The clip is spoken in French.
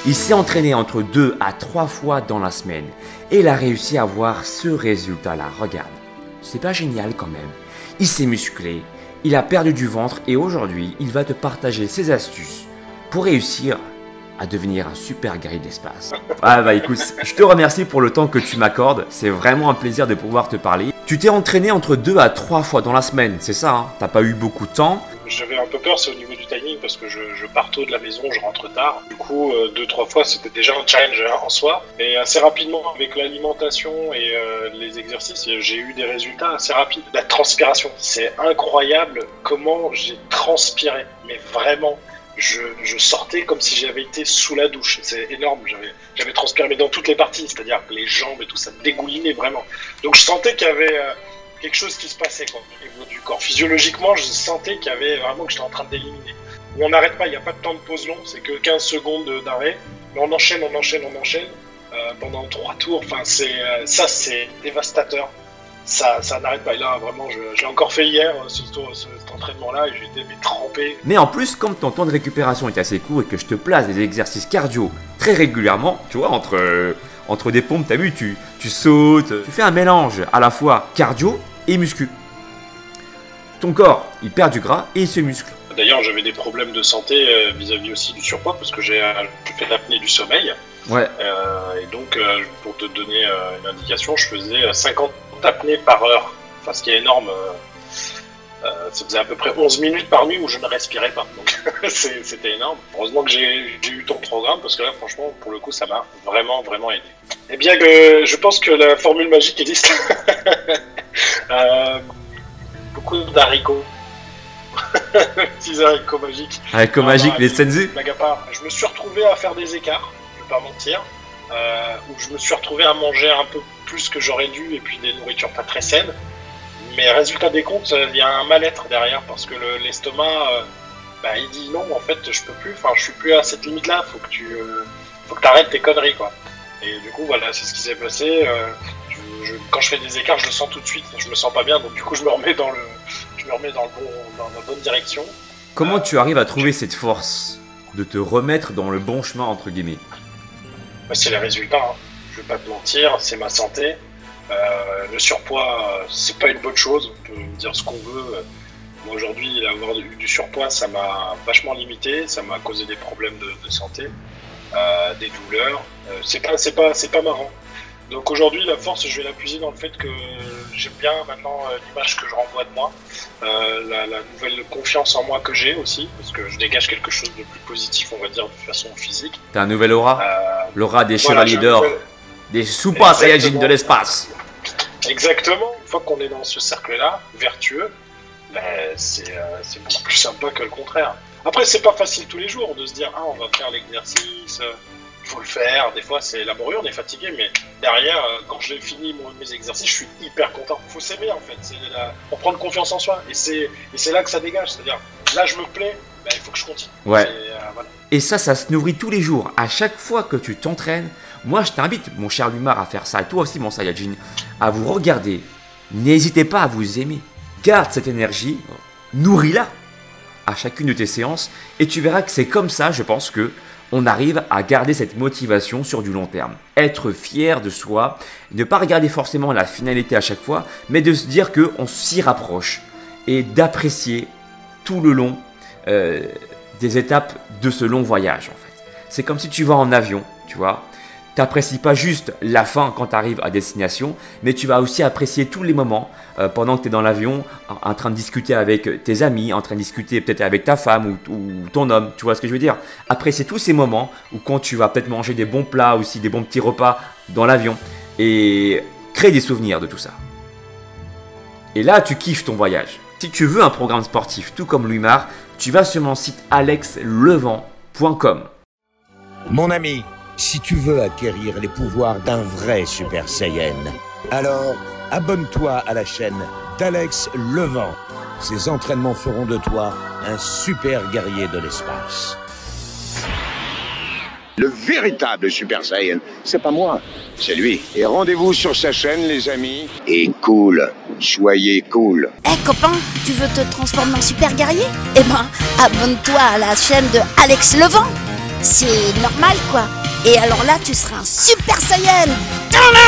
Il s'est entraîné entre 2 à 3 fois dans la semaine et il a réussi à avoir ce résultat-là. Regarde, c'est pas génial quand même. Il s'est musclé, il a perdu du ventre et aujourd'hui, il va te partager ses astuces pour réussir à devenir un super guerrier de l'espace. Ah bah écoute, je te remercie pour le temps que tu m'accordes. C'est vraiment un plaisir de pouvoir te parler. Tu t'es entraîné entre 2 à 3 fois dans la semaine, c'est ça hein? T'as pas eu beaucoup de temps? J'avais un peu peur, c'est au niveau du timing, parce que je pars tôt de la maison, je rentre tard. Du coup, 2-3 fois, c'était déjà un challenge en soi. Et assez rapidement, avec l'alimentation et les exercices, j'ai eu des résultats assez rapides. La transpiration, c'est incroyable comment j'ai transpiré, mais vraiment. Je sortais comme si j'avais été sous la douche. C'est énorme, j'avais transpiré mais dans toutes les parties, c'est-à-dire les jambes et tout, ça dégoulinait vraiment. Donc je sentais qu'il y avait quelque chose qui se passait quoi, au niveau du corps. Physiologiquement, je sentais qu'il y avait vraiment que j'étais en train d'éliminer. On n'arrête pas, il n'y a pas de temps de pause long, c'est que 15 secondes d'arrêt. Mais on enchaîne pendant 3 tours. Enfin, c'est dévastateur. Ça n'arrête pas. Et là, vraiment, je l'ai encore fait hier, cet entraînement-là, et j'étais trempé. Mais en plus, comme ton temps de récupération est assez court et que je te place des exercices cardio très régulièrement, tu vois, entre des pompes, t'as vu, tu sautes, tu fais un mélange à la fois cardio et muscu. Ton corps, il perd du gras et il se muscle. D'ailleurs, j'avais des problèmes de santé vis-à-vis aussi du surpoids, parce que j'ai fait l'apnée du sommeil. Ouais. Et donc, pour te donner une indication, je faisais 50 apnées par heure, enfin ce qui est énorme. Ça faisait à peu près 11 minutes par nuit où je ne respirais pas, donc c'était énorme. Heureusement que j'ai eu ton programme, parce que là franchement pour le coup ça m'a vraiment aidé. Et bien que je pense que la formule magique existe. Beaucoup d'haricots. Petits haricots magiques. Haricots magiques, les senzu. Blague à part, je me suis retrouvé à faire des écarts, je vais pas mentir. Où je me suis retrouvé à manger un peu plus que j'aurais dû et puis des nourritures pas très saines. Mais résultat des comptes, il y a un mal-être derrière parce que l'estomac, il dit non, en fait, je peux plus. Enfin, je suis plus à cette limite-là. Faut que t'arrêtes tes conneries, quoi. Et du coup, voilà, c'est ce qui s'est passé. Quand je fais des écarts, je le sens tout de suite. Je me sens pas bien, donc du coup, je me remets dans la bonne direction. Comment tu arrives à trouver cette force de te remettre dans le bon chemin entre guillemets? C'est les résultats, hein. Je vais pas te mentir, c'est ma santé. Le surpoids, c'est pas une bonne chose, on peut dire ce qu'on veut. Moi aujourd'hui, avoir eu du surpoids, ça m'a vachement limité, ça m'a causé des problèmes de santé, des douleurs. C'est pas marrant. Donc aujourd'hui, la force, je vais la puiser dans le fait que j'aime bien maintenant l'image que je renvoie de moi, la nouvelle confiance en moi que j'ai aussi, parce que je dégage quelque chose de plus positif, on va dire, de façon physique. T'as un nouvel aura, l'aura des chevaliers d'or, des Super Saiyajins de l'espace. Exactement. Une fois qu'on est dans ce cercle-là, vertueux, c'est beaucoup plus sympa que le contraire. Après, c'est pas facile tous les jours de se dire, on va faire l'exercice. Faut le faire, des fois c'est laborieux, on est fatigué, mais derrière, quand j'ai fini mes exercices, je suis hyper content. Faut s'aimer en fait, pour prendre confiance en soi, et c'est là que ça dégage, c'est-à-dire, là je me plais, il faut que je continue. Ouais. Voilà. Et ça se nourrit tous les jours, à chaque fois que tu t'entraînes. Moi je t'invite, mon cher Lumar, à faire ça, et toi aussi mon Saiyajin, à vous regarder. N'hésitez pas à vous aimer. Garde cette énergie, nourris-la à chacune de tes séances, et tu verras que c'est comme ça, je pense que on arrive à garder cette motivation sur du long terme. Être fier de soi, ne pas regarder forcément la finalité à chaque fois, mais de se dire qu'on s'y rapproche et d'apprécier tout le long des étapes de ce long voyage en fait. C'est comme si tu vas en avion, tu vois. Tu n'apprécies pas juste la fin quand tu arrives à destination, mais tu vas aussi apprécier tous les moments pendant que tu es dans l'avion, en train de discuter avec tes amis, en train de discuter peut-être avec ta femme ou ton homme, tu vois ce que je veux dire? Apprécier tous ces moments où quand tu vas peut-être manger des bons plats, aussi des bons petits repas dans l'avion, et créer des souvenirs de tout ça. Et là, tu kiffes ton voyage. Si tu veux un programme sportif tout comme Lumar, tu vas sur mon site alexlevent.com. Mon ami, si tu veux acquérir les pouvoirs d'un vrai Super Saiyan, alors abonne-toi à la chaîne d'Alex Levent. Ces entraînements feront de toi un super guerrier de l'espace. Le véritable Super Saiyan, c'est pas moi, c'est lui. Et rendez-vous sur sa chaîne, les amis. Et cool, soyez cool. Copain, tu veux te transformer en super guerrier? Eh ben, abonne-toi à la chaîne de Alex Levent. c'est normal quoi. Et alors là, tu seras un Super Saiyan. Tadam!